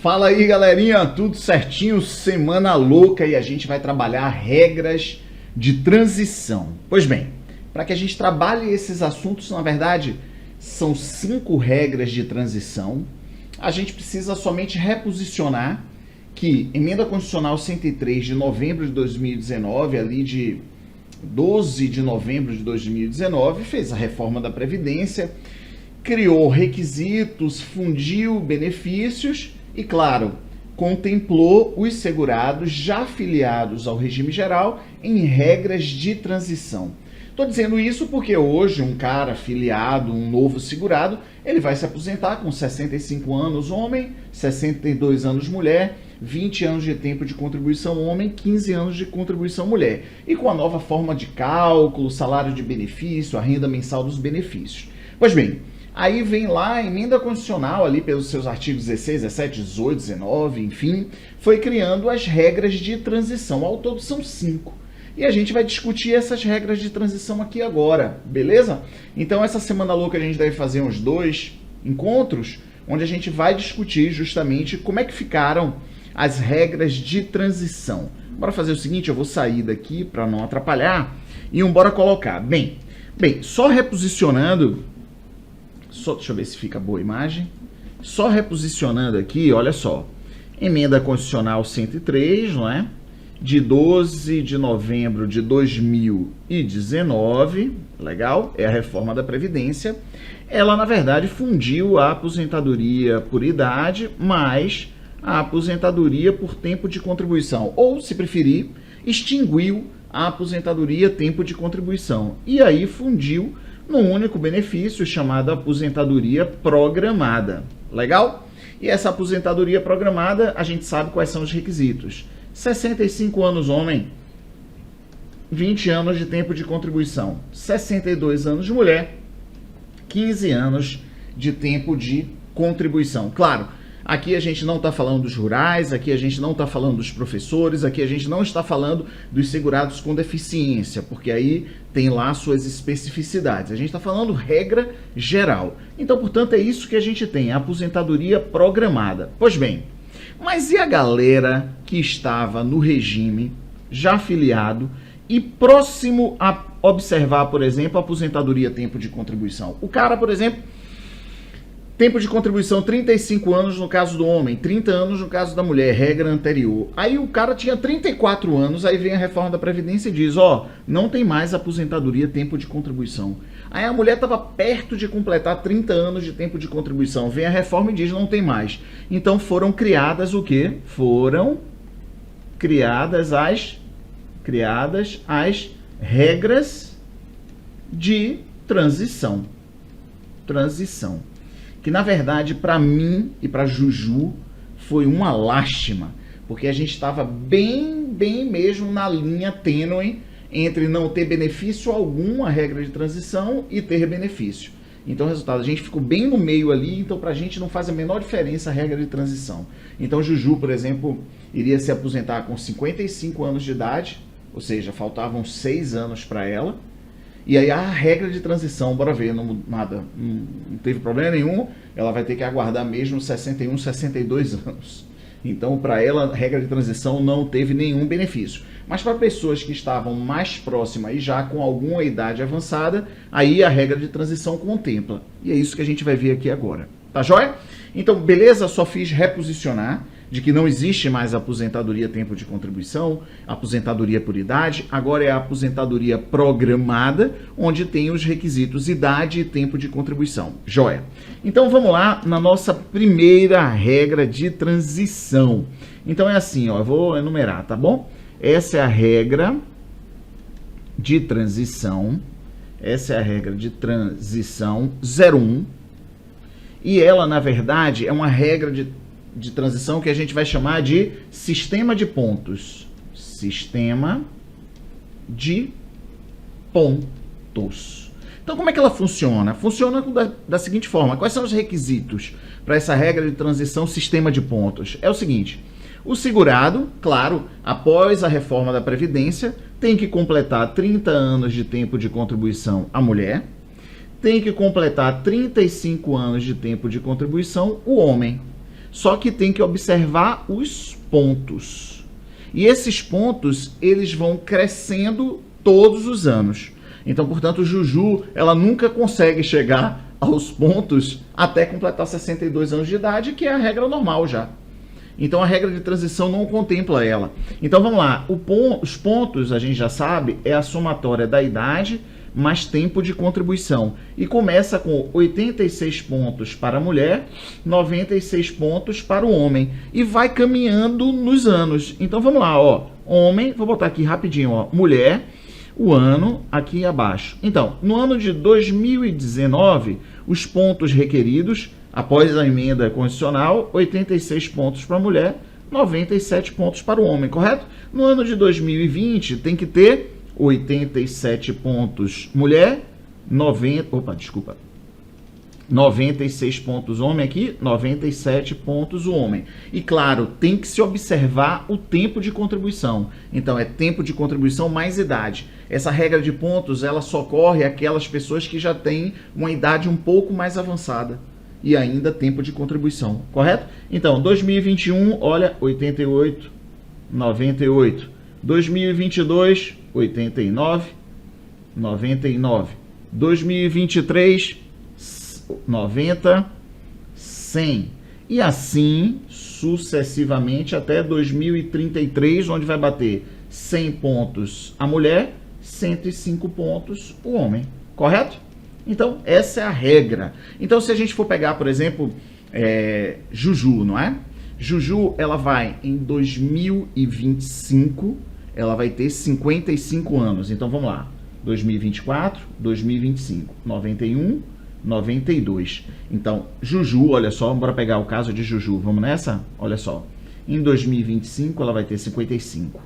Fala aí, galerinha, tudo certinho? Semana louca e a gente vai trabalhar regras de transição. Pois bem, para que a gente trabalhe esses assuntos, na verdade, são 5 regras de transição. A gente precisa somente reposicionar que Emenda Constitucional 103 de novembro de 2019, ali de 12 de novembro de 2019, fez a reforma da Previdência, criou requisitos, fundiu benefícios e, claro, contemplou os segurados já filiados ao regime geral em regras de transição. Estou dizendo isso porque hoje um cara filiado, um novo segurado, ele vai se aposentar com 65 anos homem, 62 anos mulher, 20 anos de tempo de contribuição homem, 15 anos de contribuição mulher. E com a nova forma de cálculo, salário de benefício, a renda mensal dos benefícios. Pois bem, aí vem lá a emenda constitucional ali pelos seus artigos 16, 17, 18, 19, enfim, foi criando as regras de transição. Ao todo são 5. E a gente vai discutir essas regras de transição aqui agora, beleza? Então essa semana louca a gente deve fazer uns 2 encontros, onde a gente vai discutir justamente como é que ficaram as regras de transição. Bora fazer o seguinte, eu vou sair daqui para não atrapalhar e bora colocar. Bem, só reposicionando, deixa eu ver se fica boa a imagem. Só reposicionando aqui, olha só, Emenda Constitucional 103, não é? De 12 de novembro de 2019, legal, é a reforma da Previdência. Ela, na verdade, fundiu a aposentadoria por idade mais a aposentadoria por tempo de contribuição, ou, se preferir, extinguiu a aposentadoria tempo de contribuição, e aí fundiu num único benefício chamado aposentadoria programada, legal? E essa aposentadoria programada, a gente sabe quais são os requisitos. 65 anos homem, 20 anos de tempo de contribuição, 62 anos de mulher, 15 anos de tempo de contribuição. Claro, aqui a gente não está falando dos rurais, aqui a gente não está falando dos professores, aqui a gente não está falando dos segurados com deficiência, porque aí tem lá suas especificidades. A gente está falando regra geral. Então, portanto, é isso que a gente tem, a aposentadoria programada. Pois bem, mas e a galera que estava no regime, já afiliado e próximo a observar, por exemplo, a aposentadoria tempo de contribuição? O cara, por exemplo, tempo de contribuição 35 anos no caso do homem, 30 anos no caso da mulher, regra anterior. Aí o cara tinha 34 anos, aí vem a reforma da Previdência e diz, ó, não tem mais aposentadoria tempo de contribuição. Aí a mulher estava perto de completar 30 anos de tempo de contribuição, vem a reforma e diz, não tem mais. Então foram criadas o quê? Foram criadas as regras de transição. Que na verdade para mim e para Juju foi uma lástima, porque a gente estava bem mesmo na linha tênue entre não ter benefício algum a regra de transição e ter benefício. Então, resultado, a gente ficou bem no meio ali, então pra gente não faz a menor diferença a regra de transição. Então, Juju, por exemplo, iria se aposentar com 55 anos de idade, ou seja, faltavam 6 anos para ela. E aí a regra de transição, bora ver, não teve problema nenhum, ela vai ter que aguardar mesmo 61, 62 anos. Então, para ela, a regra de transição não teve nenhum benefício. Mas para pessoas que estavam mais próximas e já com alguma idade avançada, aí a regra de transição contempla. E é isso que a gente vai ver aqui agora. Tá joia? Então, beleza? Só fiz reposicionar de que não existe mais aposentadoria tempo de contribuição, aposentadoria por idade, agora é a aposentadoria programada, onde tem os requisitos idade e tempo de contribuição. Joia. Então vamos lá na nossa primeira regra de transição. Então é assim, ó, eu vou enumerar, tá bom? Essa é a regra de transição, 01, e ela, na verdade, é uma regra de transição que a gente vai chamar de sistema de pontos. Sistema de pontos. Então, como é que ela funciona? Funciona da seguinte forma. Quais são os requisitos para essa regra de transição sistema de pontos? É o seguinte, o segurado, claro, após a reforma da Previdência, tem que completar 30 anos de tempo de contribuição a mulher, tem que completar 35 anos de tempo de contribuição o homem. Só que tem que observar os pontos. E esses pontos, eles vão crescendo todos os anos. Então, portanto, Juju, ela nunca consegue chegar aos pontos até completar 62 anos de idade, que é a regra normal já. Então, a regra de transição não contempla ela. Então, vamos lá. Os pontos, a gente já sabe, é a somatória da idade mais tempo de contribuição. E começa com 86 pontos para a mulher, 96 pontos para o homem. E vai caminhando nos anos. Então, vamos lá, ó. Homem, vou botar aqui rapidinho, ó. Mulher, o ano aqui abaixo. Então, no ano de 2019, os pontos requeridos, após a emenda constitucional, 86 pontos para a mulher, 97 pontos para o homem, correto? No ano de 2020, tem que ter 87 pontos mulher, 96 pontos homem aqui, 97 pontos o homem. E claro, tem que se observar o tempo de contribuição. Então, é tempo de contribuição mais idade. Essa regra de pontos, ela socorre aquelas pessoas que já têm uma idade um pouco mais avançada e ainda tempo de contribuição, correto? Então, 2021, olha, 88, 98. 2022, 89, 99. 2023, 90, 100. E assim sucessivamente até 2033, onde vai bater 100 pontos a mulher, 105 pontos o homem, correto? Então, essa é a regra. Então, se a gente for pegar, por exemplo, Juju, não é? Juju, ela vai em 2025, ela vai ter 55 anos. Então, vamos lá. 2024, 2025, 91, 92. Então, Juju, olha só, bora pegar o caso de Juju. Vamos nessa? Olha só. Em 2025, ela vai ter 55.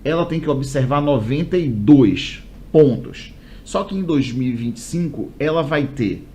Ela tem que observar 92 pontos. Só que em 2025, ela vai ter,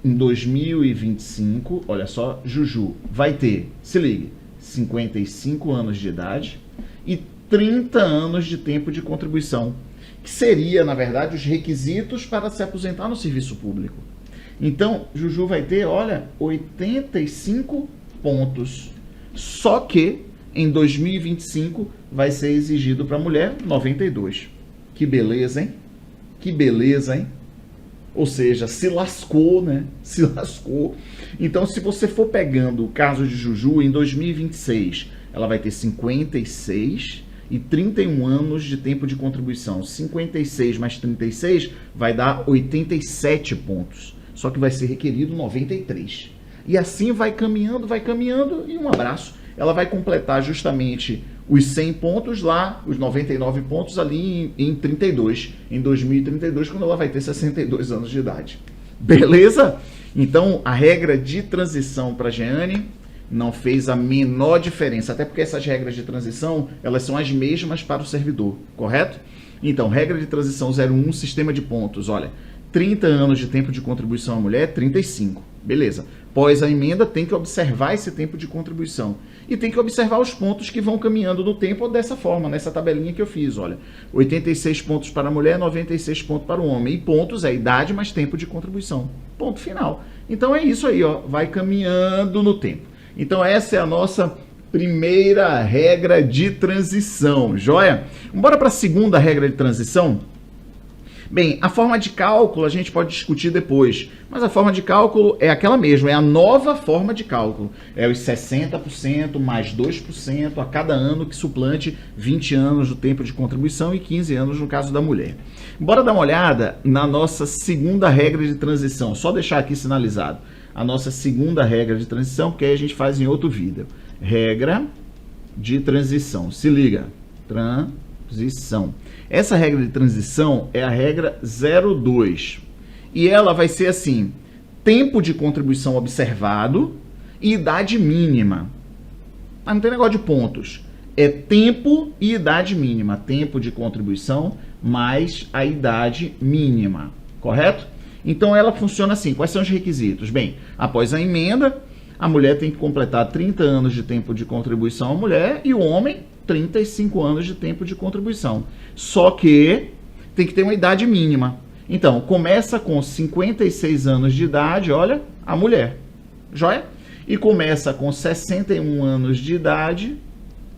em 2025, olha só, Juju vai ter, se ligue, 55 anos de idade e 30 anos de tempo de contribuição, que seria, na verdade, os requisitos para se aposentar no serviço público. Então, Juju vai ter, olha, 85 pontos. Só que, em 2025, vai ser exigido para a mulher 92. Que beleza, hein? Que beleza, hein? Ou seja, se lascou, né? Se lascou. Então, se você for pegando o caso de Juju, em 2026, ela vai ter 56 e 31 anos de tempo de contribuição. 56 mais 36 vai dar 87 pontos. Só que vai ser requerido 93. E assim vai caminhando e um abraço. Ela vai completar justamente os 100 pontos lá, os 99 pontos ali em 32, em 2032, quando ela vai ter 62 anos de idade. Beleza? Então, a regra de transição para a Jeane não fez a menor diferença, até porque essas regras de transição, elas são as mesmas para o servidor, correto? Então, regra de transição 01, sistema de pontos, olha, 30 anos de tempo de contribuição à mulher, 35, beleza. Pós a emenda, tem que observar esse tempo de contribuição. E tem que observar os pontos que vão caminhando no tempo dessa forma, nessa tabelinha que eu fiz, olha. 86 pontos para a mulher, 96 pontos para o homem. E pontos é idade mais tempo de contribuição. Ponto final. Então é isso aí, ó, vai caminhando no tempo. Então essa é a nossa primeira regra de transição, joia? Bora para a segunda regra de transição? Bem, a forma de cálculo a gente pode discutir depois, mas a forma de cálculo é aquela mesma, é a nova forma de cálculo. É os 60% mais 2% a cada ano que suplante 20 anos do tempo de contribuição e 15 anos no caso da mulher. Bora dar uma olhada na nossa segunda regra de transição, só deixar aqui sinalizado. A nossa segunda regra de transição, porque aí a gente faz em outro vídeo. Regra de transição, se liga, transição. Essa regra de transição é a regra 02. E ela vai ser assim, tempo de contribuição observado e idade mínima. Ah, não tem negócio de pontos. É tempo e idade mínima. Tempo de contribuição mais a idade mínima. Correto? Então ela funciona assim. Quais são os requisitos? Bem, após a emenda, a mulher tem que completar 30 anos de tempo de contribuição à mulher e o homem 35 anos de tempo de contribuição. Só que tem que ter uma idade mínima. Então, começa com 56 anos de idade, olha, a mulher. Joia? e começa com 61 anos de idade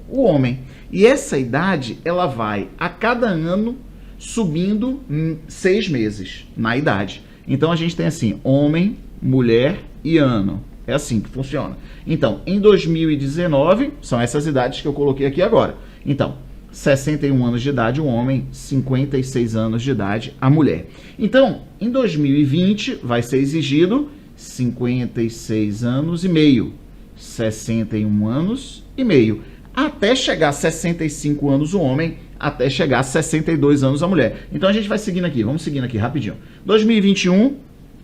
o homem. E essa idade, ela vai a cada ano subindo 6 meses na idade. Então a gente tem assim, homem, mulher e ano. É assim que funciona. Então, em 2019, são essas idades que eu coloquei aqui agora. Então, 61 anos de idade o homem, 56 anos de idade a mulher. Então, em 2020 vai ser exigido 56 anos e meio, 61 anos e meio, até chegar a 65 anos o homem, até chegar a 62 anos a mulher. Então a gente vai seguindo aqui, vamos seguindo aqui rapidinho. 2021,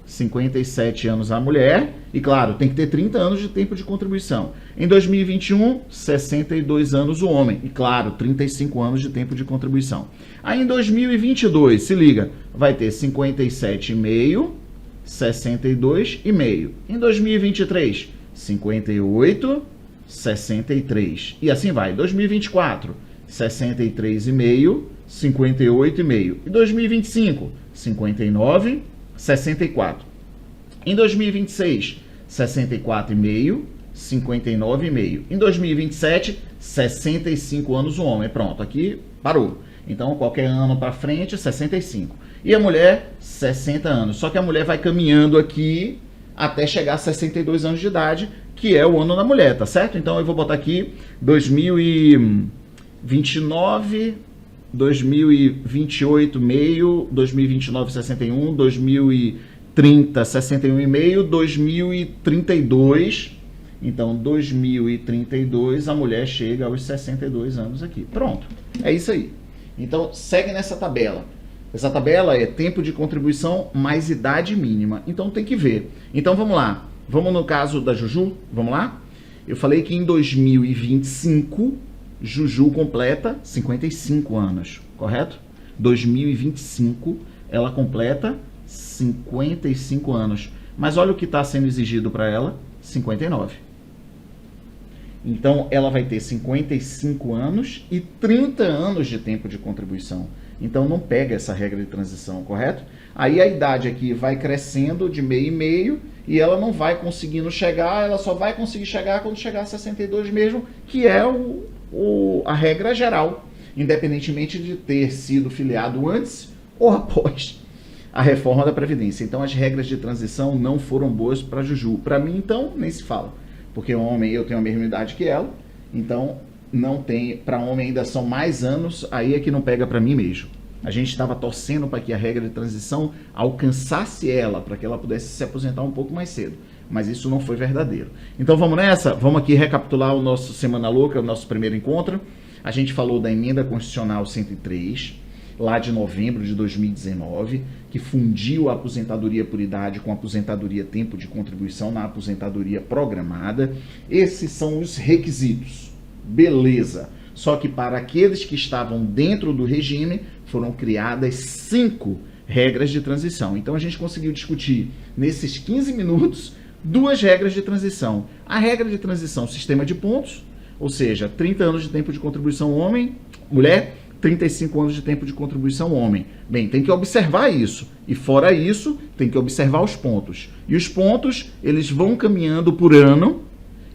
57 anos a mulher, e claro, tem que ter 30 anos de tempo de contribuição. Em 2021, 62 anos o homem, e claro, 35 anos de tempo de contribuição. Aí em 2022, se liga, vai ter 57,5, 62,5. Em 2023, 58, 63. E assim vai. 2024, 63,5, 58,5. E 2025, 59, 64. Em 2026, 64,5, 59,5. Em 2027, 65 anos o homem. Pronto, aqui parou. Então, qualquer ano para frente, 65. E a mulher, 60 anos. Só que a mulher vai caminhando aqui até chegar a 62 anos de idade, que é o ano da mulher, tá certo? Então, eu vou botar aqui 2029, 2028, meio, 2029, 61, 2030, 61,5, 2032. Então, 2032, a mulher chega aos 62 anos aqui. Pronto, é isso aí. Então, segue nessa tabela. Essa tabela é tempo de contribuição mais idade mínima. Então, tem que ver. Então, vamos lá. Vamos no caso da Juju? Vamos lá? Eu falei que em 2025, Juju completa 55 anos, correto? 2025, ela completa 55 anos. Mas olha o que está sendo exigido para ela, 59. Então, ela vai ter 55 anos e 30 anos de tempo de contribuição. Então, não pega essa regra de transição, correto? Aí a idade aqui vai crescendo de meio e meio e ela não vai conseguindo chegar, ela só vai conseguir chegar quando chegar a 62 mesmo, que é a regra geral, independentemente de ter sido filiado antes ou após a reforma da Previdência. Então, as regras de transição não foram boas para Juju. Para mim, então, nem se fala. Porque homem, eu tenho a mesma idade que ela, então não tem, para homem ainda são mais anos, aí é que não pega para mim mesmo. A gente estava torcendo para que a regra de transição alcançasse ela, para que ela pudesse se aposentar um pouco mais cedo. Mas isso não foi verdadeiro. Então vamos nessa? Vamos aqui recapitular o nosso Semana Louca, o nosso primeiro encontro. A gente falou da Emenda Constitucional 103, lá de novembro de 2019, que fundiu a aposentadoria por idade com a aposentadoria tempo de contribuição na aposentadoria programada. Esses são os requisitos. Beleza. Só que para aqueles que estavam dentro do regime, foram criadas 5 regras de transição. Então a gente conseguiu discutir, nesses 15 minutos, 2 regras de transição. A regra de transição, sistema de pontos, ou seja, 30 anos de tempo de contribuição homem, mulher, 35 anos de tempo de contribuição homem. Bem, tem que observar isso. E fora isso, tem que observar os pontos. E os pontos, eles vão caminhando por ano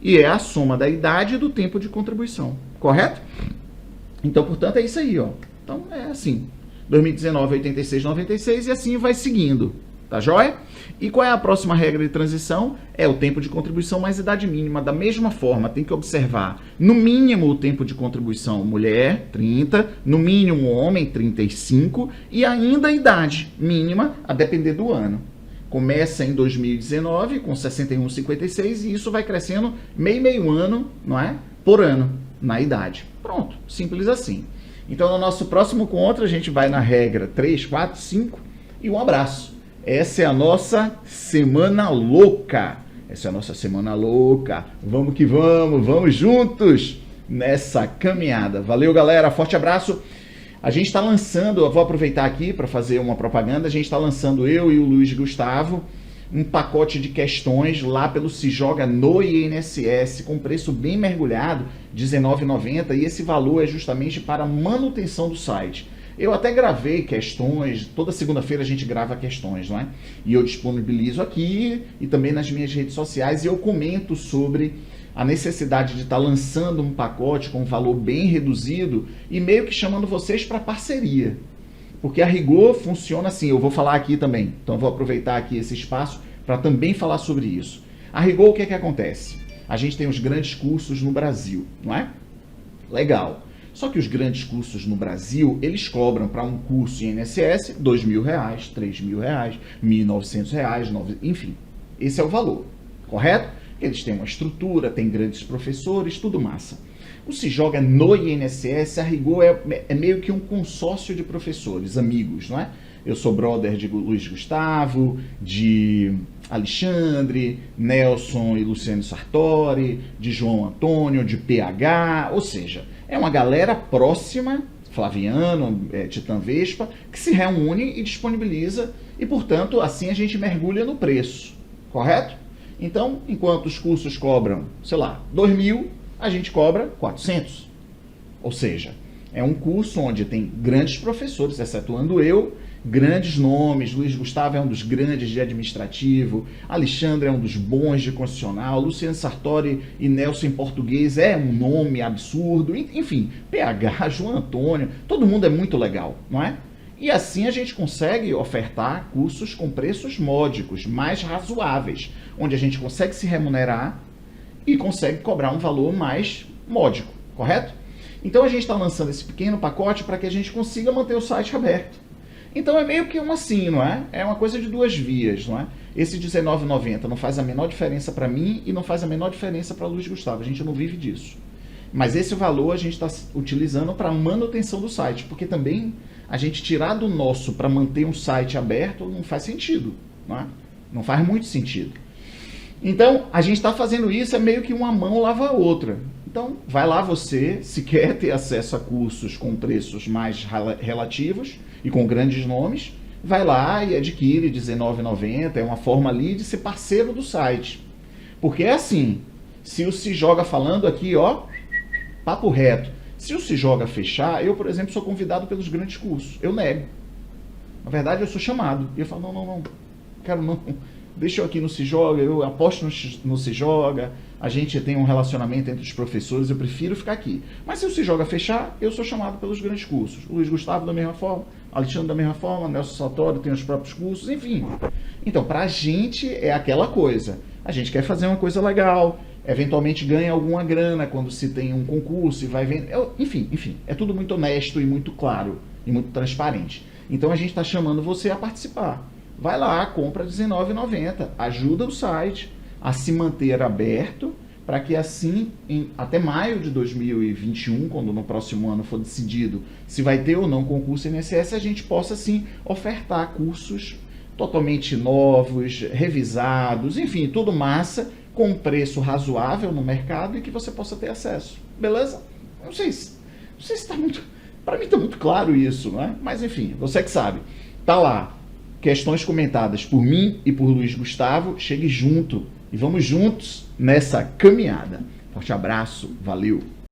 e é a soma da idade e do tempo de contribuição. Correto? Então, portanto, é isso aí, ó. Então, é assim. 2019, 86, 96 e assim vai seguindo. Tá joia? E qual é a próxima regra de transição? É o tempo de contribuição mais idade mínima. Da mesma forma, tem que observar, no mínimo, o tempo de contribuição mulher, 30, no mínimo homem, 35, e ainda a idade mínima, a depender do ano. Começa em 2019 com 61,56 e isso vai crescendo meio ano, não é? Por ano, na idade. Pronto, simples assim. Então, no nosso próximo encontro, a gente vai na regra 3, 4, 5 e um abraço. Essa é a nossa Semana Louca. Essa é a nossa Semana Louca. Vamos que vamos, vamos juntos nessa caminhada. Valeu, galera. Forte abraço. A gente está lançando, eu vou aproveitar aqui para fazer uma propaganda, a gente está lançando, eu e o Luiz Gustavo, um pacote de questões lá pelo Se Joga no INSS, com preço bem mergulhado, R$19,90, e esse valor é justamente para manutenção do site. Eu até gravei questões, toda segunda-feira a gente grava questões, não é? E eu disponibilizo aqui e também nas minhas redes sociais e eu comento sobre a necessidade de estar lançando um pacote com um valor bem reduzido e meio que chamando vocês para parceria. Porque a Rigor funciona assim, eu vou falar aqui também, então eu vou aproveitar aqui esse espaço para também falar sobre isso. A Rigor, o que é que acontece? A gente tem os grandes cursos no Brasil, não é? Legal. Só que os grandes cursos no Brasil, eles cobram para um curso em INSS R$2.000, R$3.000, R$1.900, enfim. Esse é o valor, correto? Eles têm uma estrutura, têm grandes professores, tudo massa. O Se Joga no INSS, a Rigor é meio que um consórcio de professores, amigos, não é? Eu sou brother de Luiz Gustavo, de Alexandre, Nelson e Luciano Sartori, de João Antônio, de PH, ou seja, é uma galera próxima, Flaviano, Titã Vespa, que se reúne e disponibiliza e, portanto, assim a gente mergulha no preço, correto? Então, enquanto os cursos cobram, sei lá, 2.000, a gente cobra 400. Ou seja, é um curso onde tem grandes professores, excetuando eu, grandes nomes. Luiz Gustavo é um dos grandes de administrativo, Alexandre é um dos bons de constitucional, Luciano Sartori e Nelson em português é um nome absurdo, enfim, PH, João Antônio, todo mundo é muito legal, não é? E assim a gente consegue ofertar cursos com preços módicos, mais razoáveis, onde a gente consegue se remunerar e consegue cobrar um valor mais módico, correto? Então a gente está lançando esse pequeno pacote para que a gente consiga manter o site aberto. Então é meio que um assim, não é? É uma coisa de duas vias, não é? Esse R$19,90 não faz a menor diferença para mim e não faz a menor diferença para Luiz Gustavo, a gente não vive disso. Mas esse valor a gente está utilizando para manutenção do site, porque também a gente tirar do nosso para manter um site aberto não faz sentido, não é? Não faz muito sentido. Então, a gente está fazendo isso, é meio que uma mão lava a outra. Então, vai lá você, se quer ter acesso a cursos com preços mais relativos e com grandes nomes, vai lá e adquire R$19,90, é uma forma ali de ser parceiro do site. Porque é assim, se o Se Joga falando aqui, ó, papo reto, se o Se Joga fechar, eu, por exemplo, sou convidado pelos grandes cursos, eu nego. Na verdade, eu sou chamado, e eu falo, não, quero não, deixa eu aqui no Se Joga, eu aposto no Se Joga, a gente tem um relacionamento entre os professores, eu prefiro ficar aqui. Mas se o Se Joga fechar, eu sou chamado pelos grandes cursos. O Luiz Gustavo da mesma forma, Alexandre da mesma forma, Nelson Sartori tem os próprios cursos, enfim. Então, pra gente é aquela coisa. A gente quer fazer uma coisa legal, eventualmente ganha alguma grana quando se tem um concurso e vai vendo. Enfim, é tudo muito honesto e muito claro e muito transparente. Então a gente está chamando você a participar. Vai lá, compra R$19,90, ajuda o site a se manter aberto, para que assim, até maio de 2021, quando no próximo ano for decidido se vai ter ou não concurso INSS, a gente possa sim ofertar cursos totalmente novos, revisados, enfim, tudo massa, com um preço razoável no mercado e que você possa ter acesso. Beleza? Não sei se está muito... Para mim está muito claro isso, não é? Mas enfim, você que sabe. Tá lá. Questões comentadas por mim e por Luiz Gustavo. Chegue junto e vamos juntos nessa caminhada. Forte abraço, valeu!